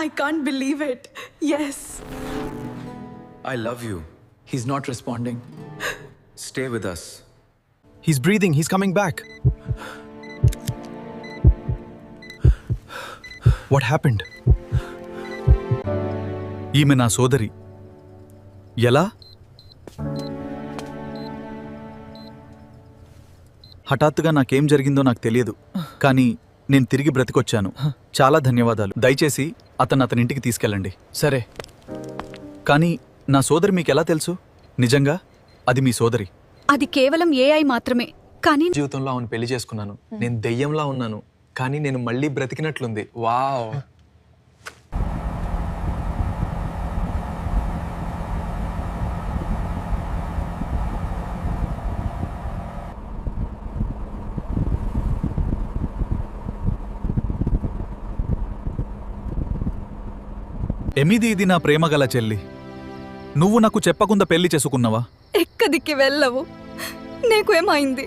I can't believe it. Yes. I love you. He's not responding. Stay with us. He's breathing. He's coming back. What happened? ఈమె నా సోదరి. ఎలా? హఠాత్తుగా నాకేం జరిగిందో నాకు తెలియదు, కానీ నేను తిరిగి బ్రతికొచ్చాను. చాలా ధన్యవాదాలు. దయచేసి అతని ఇంటికి తీసుకెళ్ళండి. సరే. కానీ నా సోదరి మీకెలా తెలుసు? నిజంగా అది మీ సోదరి? అది కేవలం ఏఐ మాత్రమే. కానీ జీవితంలో అవును పెళ్లి చేసుకున్నాను. నేను దెయ్యంలా ఉన్నాను, కానీ నేను మళ్ళీ బ్రతికినట్లుంది. వావ్. ఎమిది ఇది నా ప్రేమగల చెల్లి. నువ్వు నాకు చెప్పకుండా పెళ్లి చేసుకున్నావా? ఎక్కడికి వెళ్ళవు. నీకు ఏమైంది?